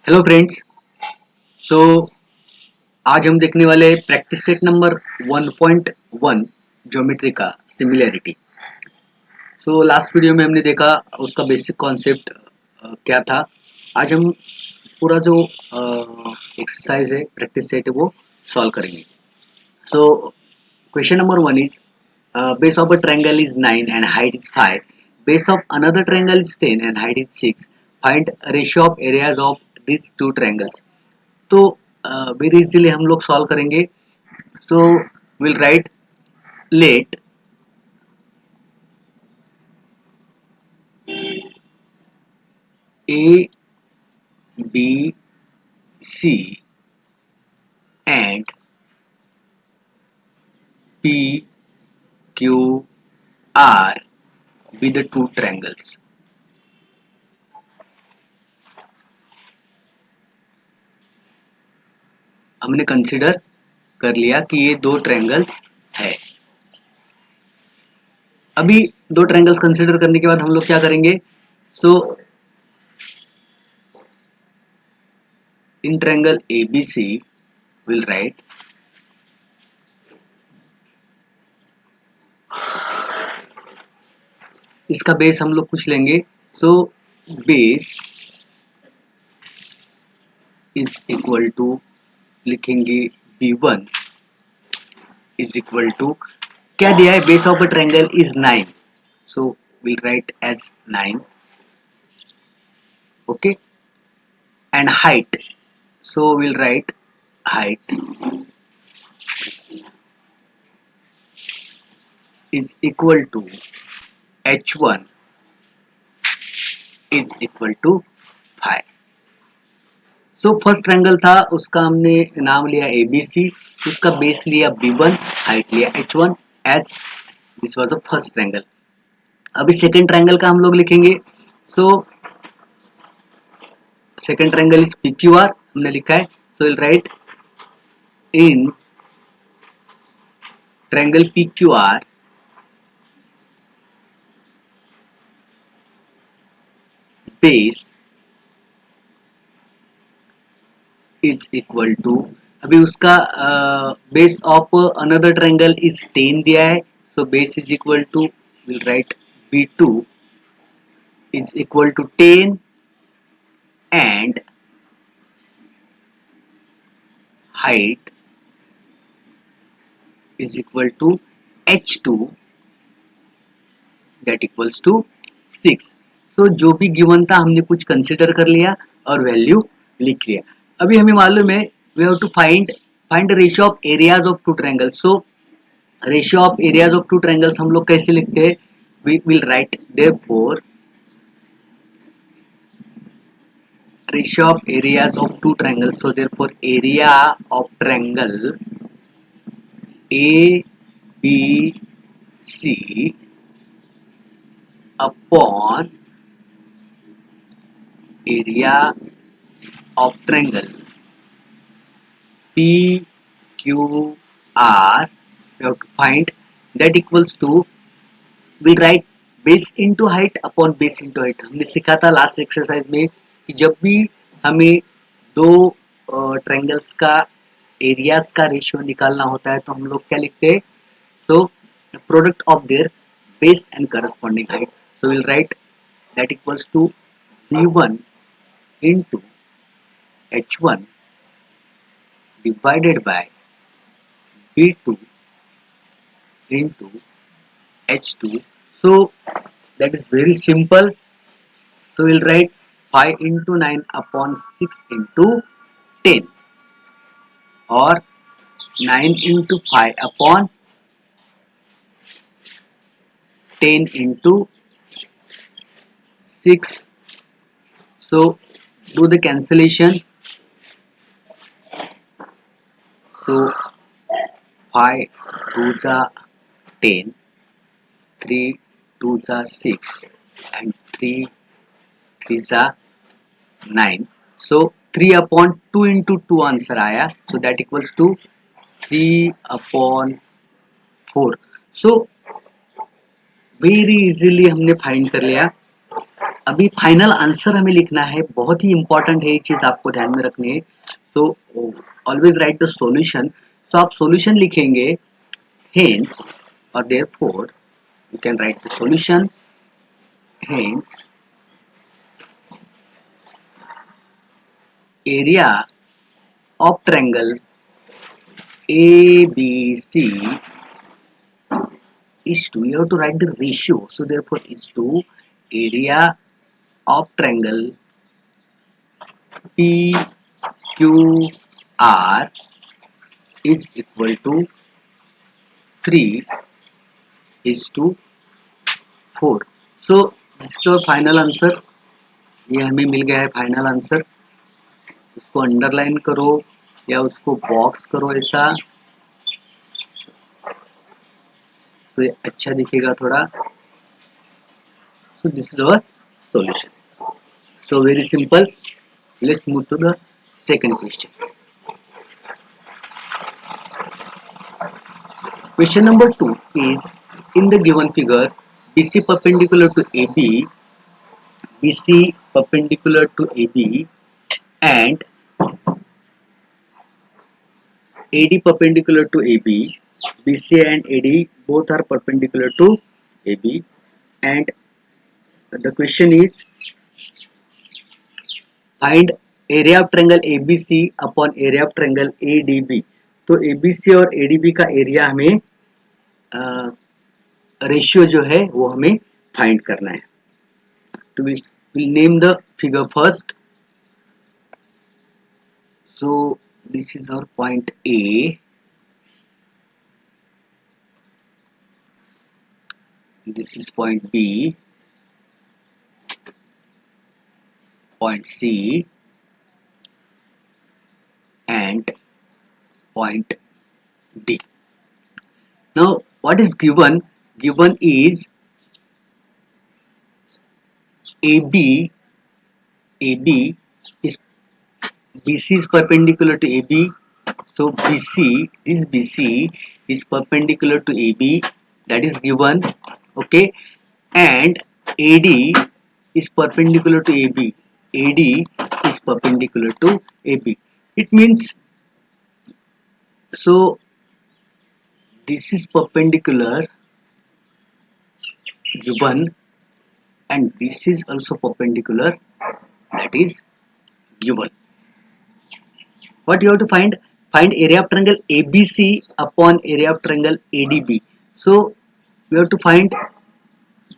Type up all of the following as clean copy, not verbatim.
Hello friends. सो आज हम देखने वाले प्रैक्टिस सेट नंबर 1.1 ज्योमेट्री का सिमिलैरिटी। सो लास्ट वीडियो में हमने देखा उसका बेसिक कॉन्सेप्ट क्या था। आज हम पूरा जो एक्सरसाइज है प्रैक्टिस सेट है वो सॉल्व करेंगे। सो question number 1 is base of a triangle is 9 and height is 5. Base of another triangle is 10 and height is 6. Find ratio of areas of these two triangles. तो very easily हम लोग solve करेंगे। So will write let A B C and P Q R be the two triangles. हमने consider कर लिया कि ये दो ट्रायंगल्स है। अभी दो ट्रायंगल्स कंसिडर करने के बाद हम लोग क्या करेंगे? So in triangle A B C will write इसका बेस हम लोग कुछ लेंगे। So base is equal to लिखेंगे B1 इज इक्वल टू क्या दिया है? Base of a triangle is 9, so will write as 9, okay. And height, so will write height is equal to H1 is equal to 5। So first triangle था उसका हमने नाम लिया ABC, उसका base लिया B1, हाइट लिया H1 as this was the first triangle. अभी second triangle का हम लोग लिखेंगे। So second triangle is PQR हमने लिखा है। So will write in triangle PQR base is equal to, अभी उसका base of another triangle is 10 दिया है। So base is equal to will write B2 is equal to 10 and height is equal to H2 that equals to 6। so जो भी given था हमने कुछ consider कर लिया और वैल्यू लिख लिया। अभी हमें मालूम है we have to find the ratio of areas of two triangles। so ratio of areas of two triangles हम लोग कैसे लिखते हैं? we will write therefore ratio of areas of two triangles, so therefore area of triangle A B C upon area of triangle P Q R, we have to find that equals to, we'll write base into height upon base into height। हमने सीखा था last exercise में कि जब भी हमें दो triangles का एरियाज का रेशियो निकालना होता है तो हम लोग क्या लिखते हैं? So product of their base and corresponding height। So we'll write that equals to B1 into H1 divided by B2 into H2। So that is very simple। So we'll write 5 into 9 upon 6 into 10 or 9 into 5 upon 10 into 6। So do the cancellation। So 5 2s are 10, 3 2s are 6 and 3 3s are 9। So 3 upon 2 into 2 answer आया। So that equals to 3 upon 4। So very easily हमने find कर लिया। अभी final answer हमें लिखना है, बहुत ही important है, ये चीज आपको ध्यान में रखनी है। तो ऑलवेज राइट द सॉल्यूशन। तो आप सॉल्यूशन लिखेंगे हेंस और therefore you can write the solution hence area of triangle ABC is to, you have to write the ratio, so therefore is to area of triangle PQR is equal to 3 is to 4. So this is our final answer। ये हमें मिल गया है final answer. उसको underline करो या उसको box करो ऐसा, तो ये अच्छा दिखेगा थोड़ा। So this is our solution। So very simple। Let's move to the second question। Question number 2 is, in the given figure, BC perpendicular to AB, BC perpendicular to AB and AD perpendicular to AB, BC and AD both are perpendicular to AB, and the question is find area of triangle ABC upon area of triangle ADB। तो ABC और ADB का area हमें ratio जो है वो हमें find करना है। तो we'll name the figure first। So this is our point A, this is point B, point C and point D। Now what is given? Given is AB is BC is perpendicular to AB, so this BC is perpendicular to AB, that is given, okay, and AD is perpendicular to AB, AD is perpendicular to AB. It means, so this is perpendicular given and this is also perpendicular, that is given. What you have to find? Find area of triangle ABC upon area of triangle ADB. So you have to find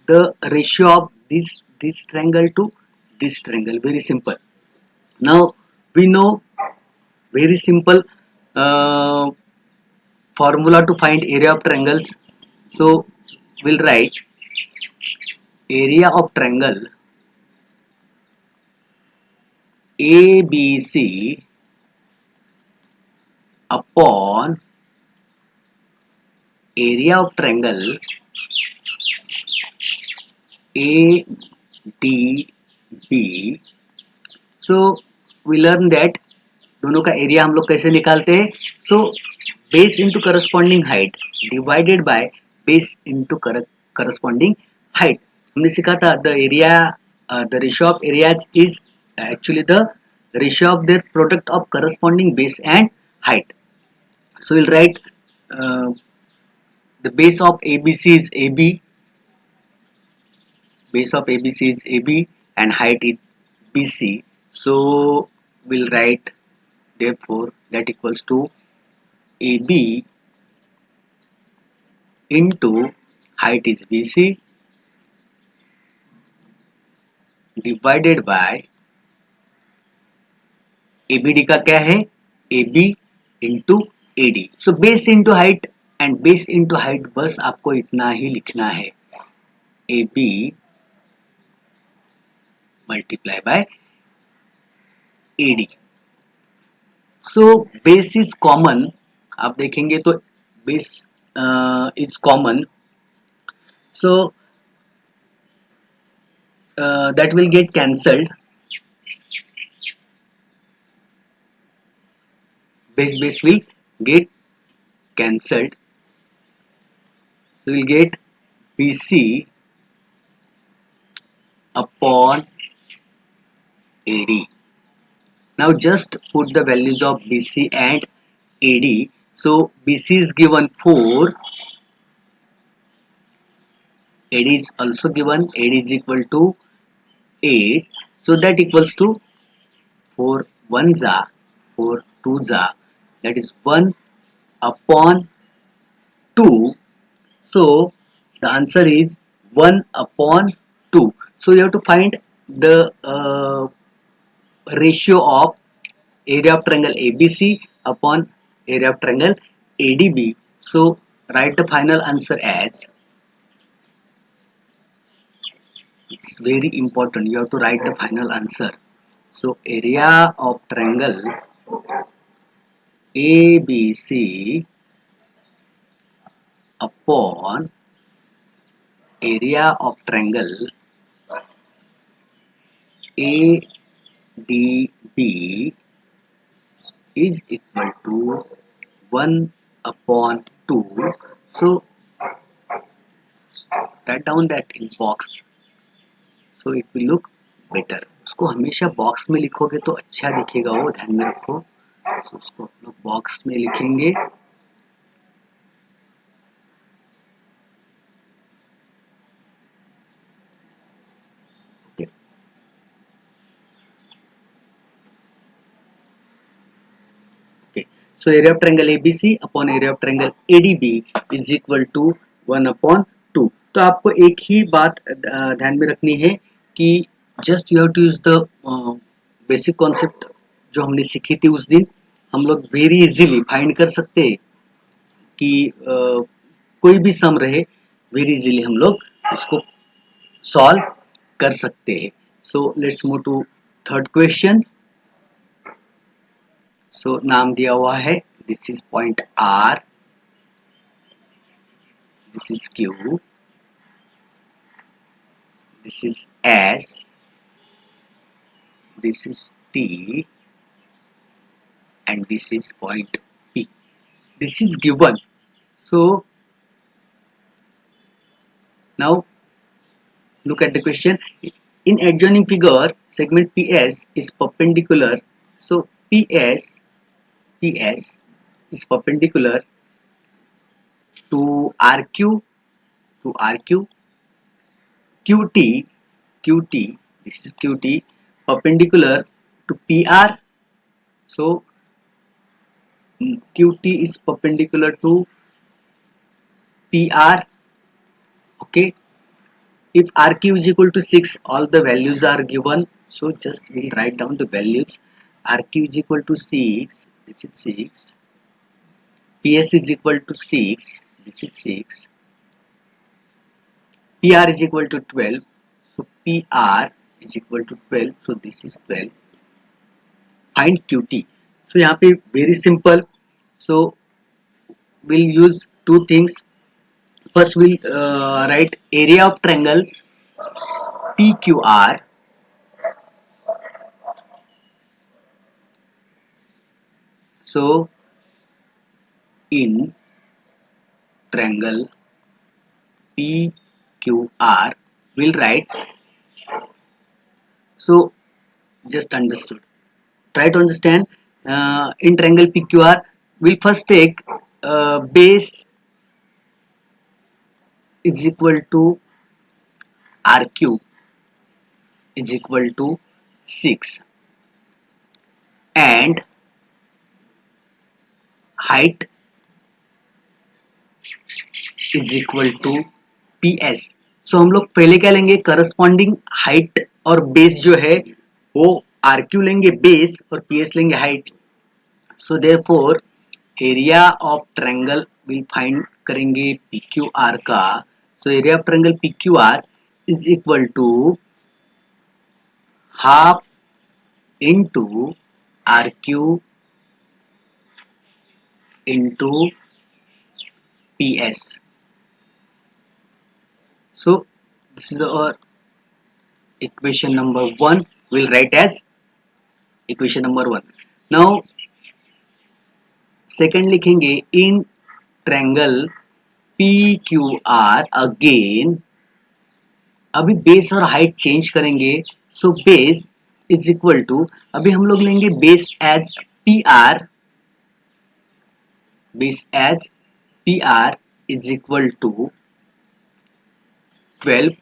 the ratio of this triangle to this triangle. Very simple. Now we know very simple formula to find area of triangles. So we'll write area of triangle ABC upon area of triangle ADB। So we learn that दोनों का area हम लोग कैसे निकालते हैं। So base into corresponding height divided by base into corresponding height. हमने सीखा था the area the ratio of areas is actually the ratio of their product of corresponding base and height. So will right the base of ABC is AB, base of ABC is AB and height is BC। So we'll write therefore that equals to AB into height is BC divided by ABD का क्या है AB into AD। So base into height and base into height, बस आपको इतना ही लिखना है, AB multiply by AD। So base is common, आप देखेंगे तो base is common, so that will get cancelled, base will get cancelled, so we'll get BC upon AD. Now just put the values of BC and AD. So BC is given 4, AD is also given, AD is equal to 8. So that equals to 4 1s are 4 2s are, that is 1 upon 2. So the answer is 1 upon 2. So you have to find the ratio of area of triangle ABC upon area of triangle ADB. So write the final answer as, it's very important, you have to write the final answer. So area of triangle ABC upon area of triangle ADB is equal to 1 upon 2. So write down that in box, so it will look better. उसको हमेशा box में लिखोगे तो अच्छा दिखेगा, वो ध्यान में रखो. So उसको हम लोग बॉक्स में लिखेंगे. Okay. Okay. So area of triangle ABC upon area of triangle ADB is equal to 1 upon 2. तो आपको एक ही बात ध्यान में रखनी है कि just you have to use the basic concept जो हमने सीखी थी उस दिन. हम लोग वेरी इजीली फाइंड कर सकते हैं कि कोई भी सम रहे, वेरी इजीली हम लोग उसको सॉल्व कर सकते हैं. So let's move to third question. So नाम दिया हुआ है, this is point R, this is Q, this is S, this is T, and this is point P. This is given. So now look at the question. In adjoining figure, segment PS is perpendicular. So PS is perpendicular to RQ, to RQ. QT, this is QT, perpendicular to PR. So QT is perpendicular to PR. Okay. If RQ is equal to 6, all the values are given. So just we'll write down the values. RQ is equal to 6, this is 6. PS is equal to 6, this is 6. PR is equal to 12. So PR is equal to 12. So this is 12. Find QT. So यहाँ पे very simple. So we'll use two things. First we'll write area of triangle PQR. So in triangle PQR we'll write, so just understood, try to understand. In triangle PQR we'll first take base is equal to RQ is equal to 6 and height is equal to PS. सो हम लोग पहले क्या लेंगे, corresponding height और base जो है वो RQ लेंगे बेस और PS लेंगे height. So therefore area of triangle will find करेंगे PQR का. So area of triangle PQR is equal to half into RQ into PS. So this is our equation number 1. We'll write as equation number 1. Now second लिखेंगे in triangle PQR again अभी base और height change करेंगे। So base is equal to, अभी हम लोग लेंगे base as P R, base as P R is equal to 12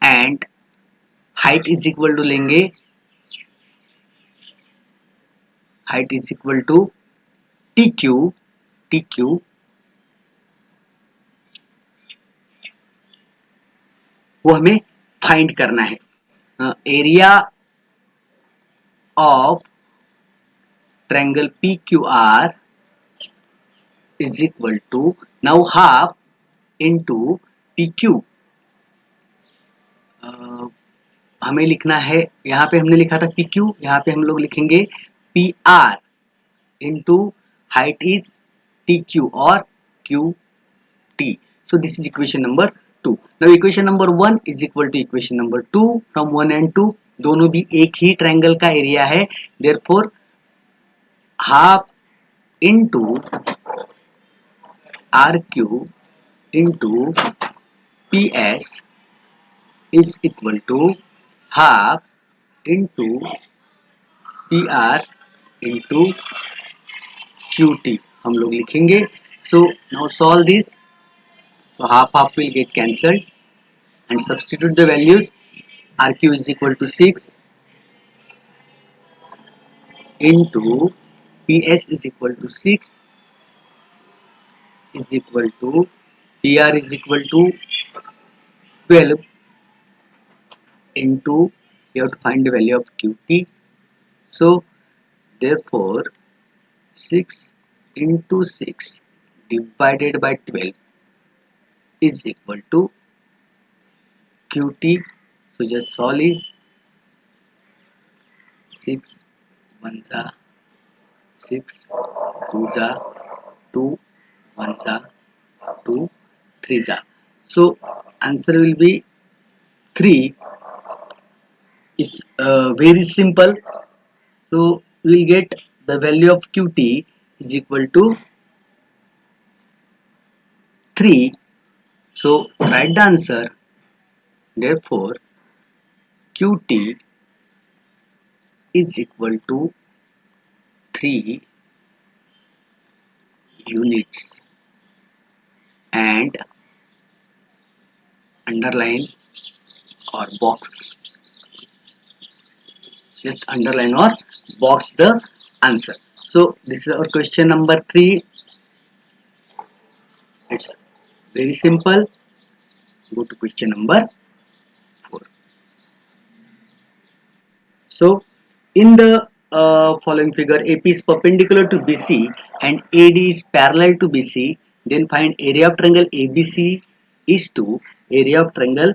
and height is equal to लेंगे, height is equal to T Q, T Q वो हमें find करना है। Area of triangle P Q R is equal to, now half into P Q. हमें लिखना है, यहाँ पे हमने लिखा था पी क्यू, यहाँ पे हम लोग लिखेंगे P R into height is T Q और Q T. So this is equation number 2. Now equation number 1 is equal to equation number 2 from 1 and 2, दोनों भी एक ही ट्रायंगल का एरिया है, therefore half into R Q into PS is equal to half into PR into QT हम लोग लिखेंगे। So now solve this. So half will get cancelled and substitute the values. RQ is equal to 6 into PS is equal to 6 is equal to PR is equal to 12 into, you have to find the value of QT. So therefore 6 into 6 divided by 12 is equal to QT. So just solve is 6 1 जा 6 2 जा 2 1 जा 2 3 जा. So answer will be 3. It's very simple. So we will get the value of QT is equal to 3. So write the answer. Therefore QT is equal to 3 units and underline or box, just underline or box the answer. So this is our question number 3. It's very simple. Go to question number 4. So in the following figure, AP is perpendicular to BC and AD is parallel to BC. Then find area of triangle ABC is to area of triangle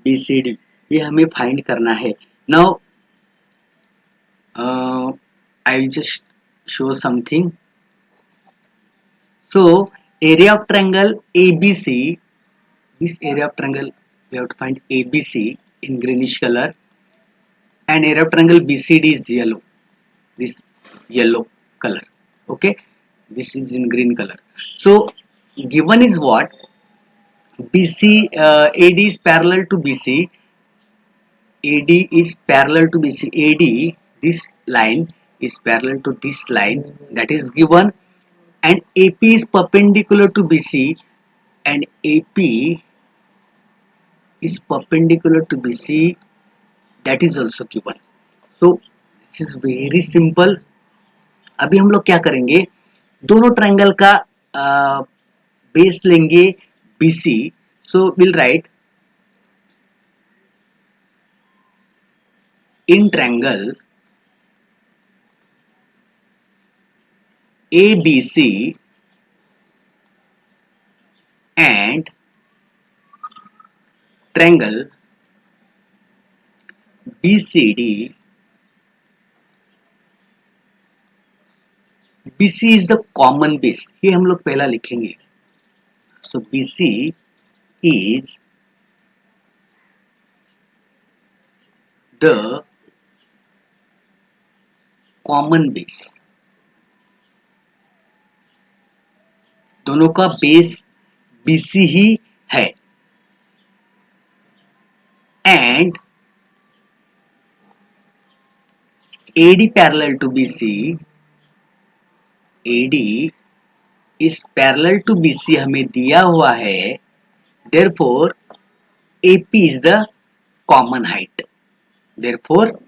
BCD. ये हमें find करना है. Now I will just show something. So area of triangle ABC, this area of triangle we have to find ABC in greenish color, and area of triangle BCD is yellow, this yellow color. Okay, this is in green color. So given is what? BC AD is parallel to BC, AD is parallel to BC, AD, this line is parallel to this line, that is given, and AP is perpendicular to BC and AP is perpendicular to BC, that is also given. So this is very simple. अभी हम लोग क्या करेंगे, दोनों triangle का base लेंगे BC. So we'll write in triangle ABC and triangle BCD. BC is the common base, ये हम लोग पहला लिखेंगे. So BC is the common base. दोनों का बेस BC ही है. and AD parallel to BC, AD is parallel to BC हमें दिया हुआ है, therefore AP is the common height, therefore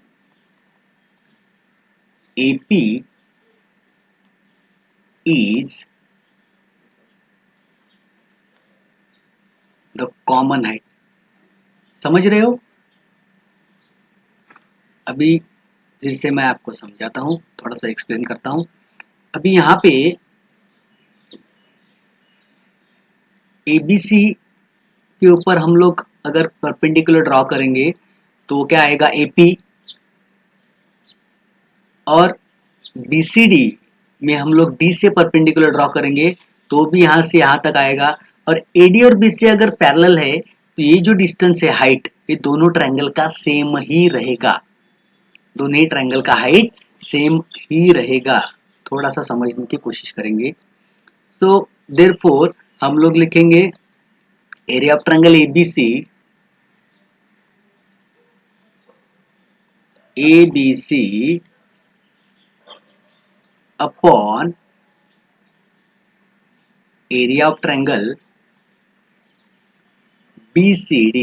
AP is the common height. समझ रहे हो? अभी फिर से मैं आपको समझाता हूं, थोड़ा सा एक्सप्लेन करता हूं. अभी यहाँ पे ABC के ऊपर हम लोग अगर परपेंडिकुलर ड्रॉ करेंगे तो क्या आएगा AP, और BCD में हम लोग D से परपेंडिकुलर ड्रॉ करेंगे तो भी यहाँ से यहाँ तक आएगा. और AD और BC अगर पैरेलल है तो ये जो डिस्टेंस है, हाइट, ये दोनों ट्रायंगल का सेम ही रहेगा, दोनों ही ट्रायंगल का हाइट सेम ही रहेगा. थोड़ा सा समझने की कोशिश करेंगे. तो देयरफॉर हम लोग लिखेंगे area of triangle ABC upon area of triangle BCD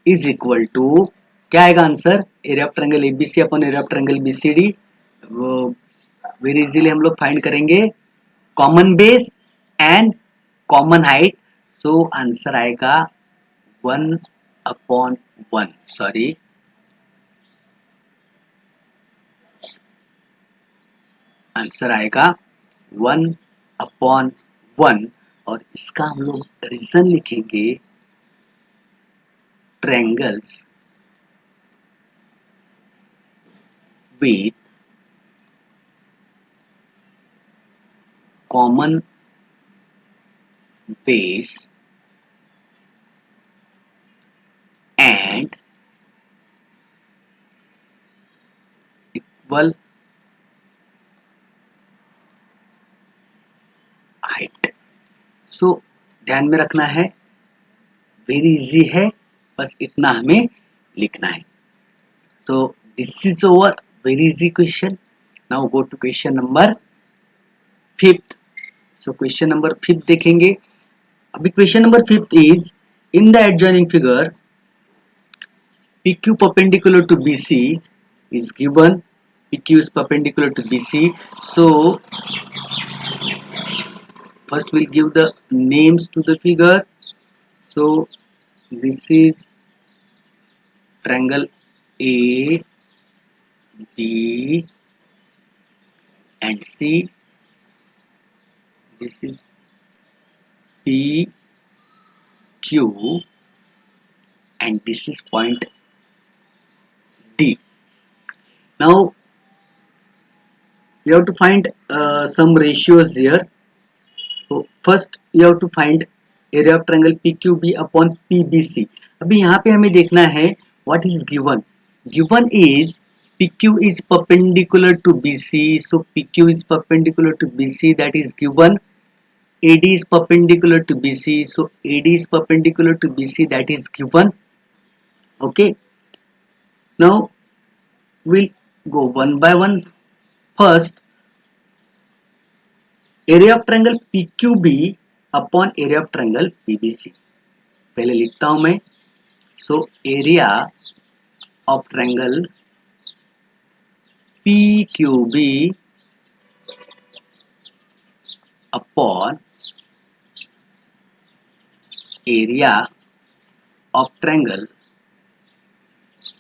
is equal to, क्या आएगा answer? Area of triangle ABC upon area of triangle BCD. वो वेरी इजीली हम लोग फाइंड करेंगे common base and common height. So answer आएगा 1/1. Sorry, answer आएगा 1/1. और इसका हम लोग रीजन लिखेंगे triangles with common base and equal height. सो ध्यान में रखना है, वेरी इजी है, बस इतना हमें लिखना है. So this is over, very easy question. Now go to question number 5. So question number 5 देखेंगे. अभी question number 5 is in the adjoining figure PQ perpendicular to BC is given. PQ is perpendicular to BC. So first we'll give the names to the figure. So this is triangle A, B and C. This is P, Q and this is point D. Now you have to find some ratios here. So first you have to find area of triangle PQB upon PBC. अभी यहाँ पे हमें देखना है what is given. Given is PQ is perpendicular to BC. So PQ is perpendicular to BC, that is given. AD is perpendicular to BC. So AD is perpendicular to BC, that is given. Okay. Now we'll go one by one. First, area of triangle PQB upon area of triangle PBC. पहले लिखता हूं मैं. So area of triangle PQB upon area of triangle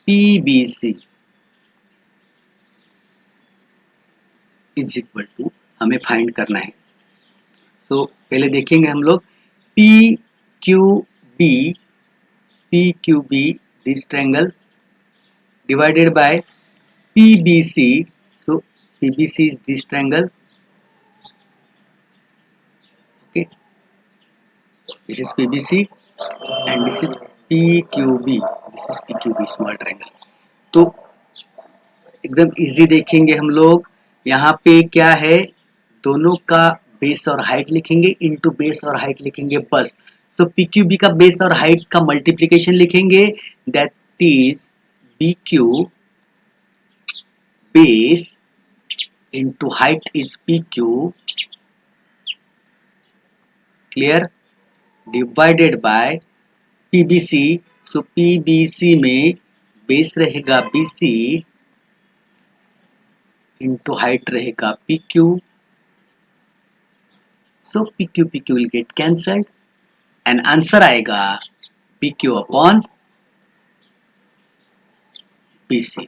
PBC is equal to, हमें find करना है. सो पहले देखेंगे हम लोग PQB this triangle divided by PBC. So PBC is this triangle. Okay, this is PBC and this is PQB. This is PQB small triangle. तो एकदम इजी देखेंगे हम लोग. यहाँ पे क्या है, दोनों का बेस और हाइट लिखेंगे, इनटू बेस और हाइट लिखेंगे बस. सो पी क्यू बी का बेस और हाइट का मल्टीप्लीकेशन लिखेंगे, that is B Q base into height is P Q, clear, divided by PBC. So PBC में बेस रहेगा बीसी इंटू हाइट रहेगा P Q. So P Q will get cancelled and answer आएगा P Q upon BC.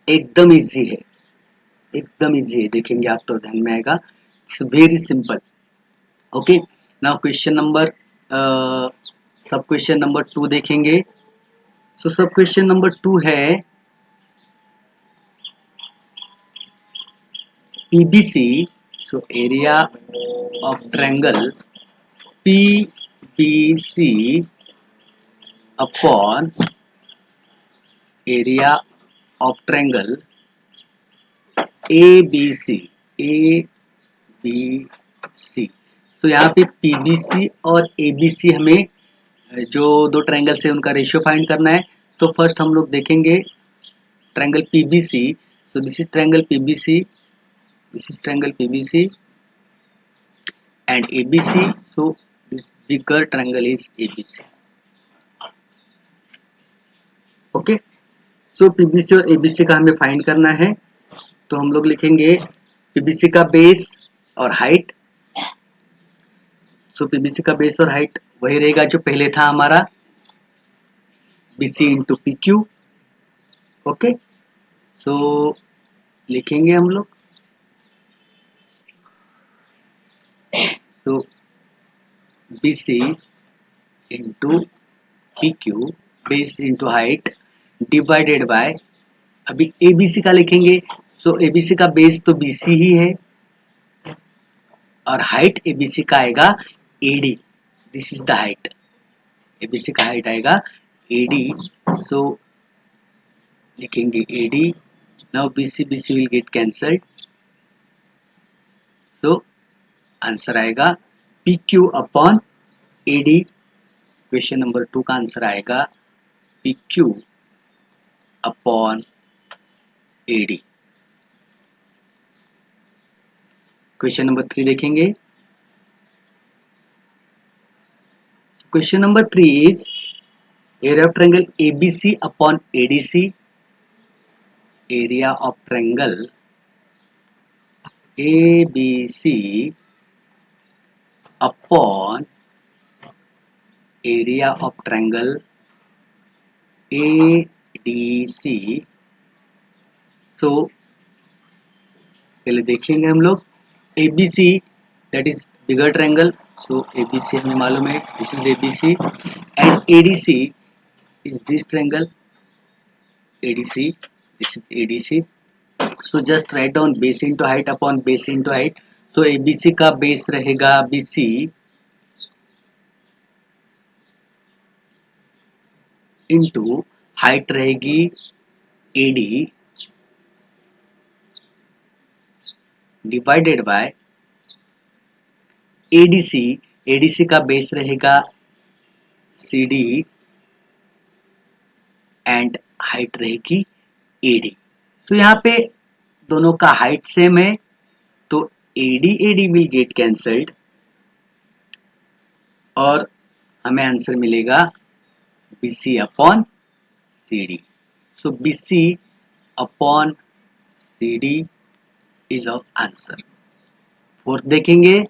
एकदम easy है, एकदम easy है, देखेंगे आप तो ध्यान में आएगा। It's very simple. Okay, now question number सब क्वेश्चन नंबर 2 देखेंगे। सो सब क्वेश्चन नंबर 2 है PBC, so area of triangle PBC upon area of triangle ABC, ABC। तो यहाँ पे PBC और ABC हमें जो दो ट्रायंगल से उनका रेशियो फाइंड करना है। तो फर्स्ट हम लोग देखेंगे triangle PBC। So this is triangle PBC, this is triangle PBC and ABC. So this bigger triangle is ABC. Okay, so PBC और ABC का हमें फाइंड करना है। तो हम लोग लिखेंगे PBC का बेस और हाइट। सो PBC का बेस और हाइट वही रहेगा जो पहले था हमारा, BC इंटू PQ। ओके, सो लिखेंगे हम लोग, सो BC into PQ base into height divided by, अभी ABC का लिखेंगे। सो ABC का बेस तो BC ही है और हाइट ABC का आएगा AD। This is the height, ABC का हाइट आएगा AD। सो लिखेंगे AD। Now BC will get cancelled. So answer आएगा PQ upon AD। Question number 2 का आंसर आएगा PQ upon AD। Question number 3 देखेंगे। Question number 3 is area of triangle ABC upon ADC। Area of triangle ABC upon area of triangle ADC। सो पहले देखेंगे हम लोग ABC, that is bigger triangle. So ABC हमें मालूम है, this is ABC and ADC is this triangle ADC, this is ADC। So just write down base into height upon base into height. तो ABC का base रहेगा BC into height रहेगी AD divided bye ADC। ADC का base रहेगा CD and height रहेगी AD। तो यहाँ पे दोनों का हाइट सेम है, तो AD विल गेट कैंसल्ड और हमें आंसर मिलेगा BC upon CD। So BC upon CD is our answer. Fourth देखेंगे।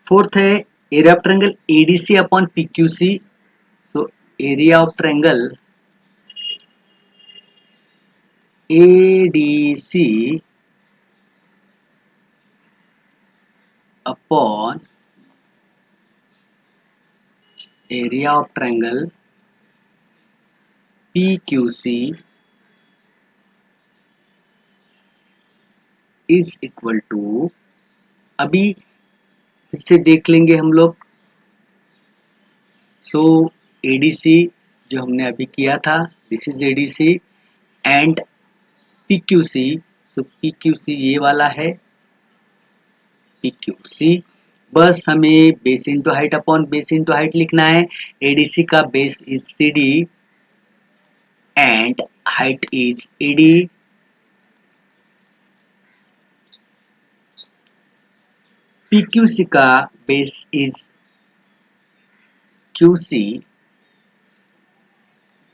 फोर्थ है area of triangle ADC upon PQC। So area of triangle ADC upon area of triangle PQC is equal to, अभी फिर से देख लेंगे हम लोग। सो ADC जो हमने अभी किया था, this is ADC and PQC। So PQC ये वाला है PQC। बस हमें base into height upon base into height लिखना है। ADC का base is CD and height is AD। PQC का base is QC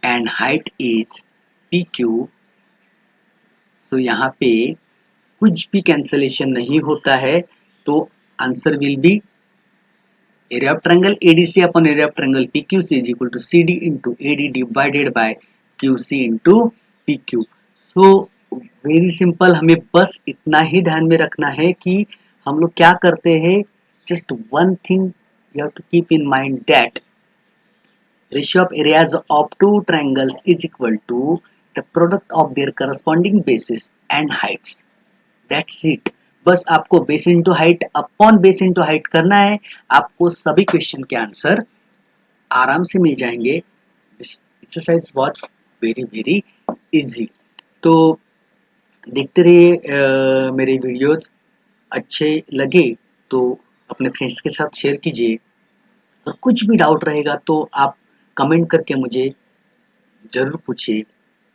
and height is PQ। तो यहाँ पे कुछ भी कैंसलेशन नहीं होता है, तो answer will be area of triangle ADC upon area of triangle PQC is equal to CD into AD divided by QC into PQ। So very simple, हमें बस इतना ही ध्यान में रखना है कि हम लोग क्या करते हैं। Just one thing you have to keep in mind that ratio of areas of two triangles is equal to the product of their corresponding bases and heights. That's it. बस आपको base into height upon base into height करना है, आपको सभी question के answer आराम से मिल जाएंगे। This exercise was very very easy. तो देखते रहिए मेरे वीडियोज, अच्छे लगे तो अपने फ्रेंड्स के साथ शेयर कीजिए, और कुछ भी डाउट रहेगा तो आप कमेंट करके मुझे जरूर पूछिए,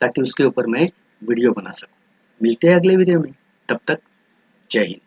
ताकि उसके ऊपर मैं वीडियो बना सकूं। मिलते हैं अगले वीडियो में, तब तक जय हिंद।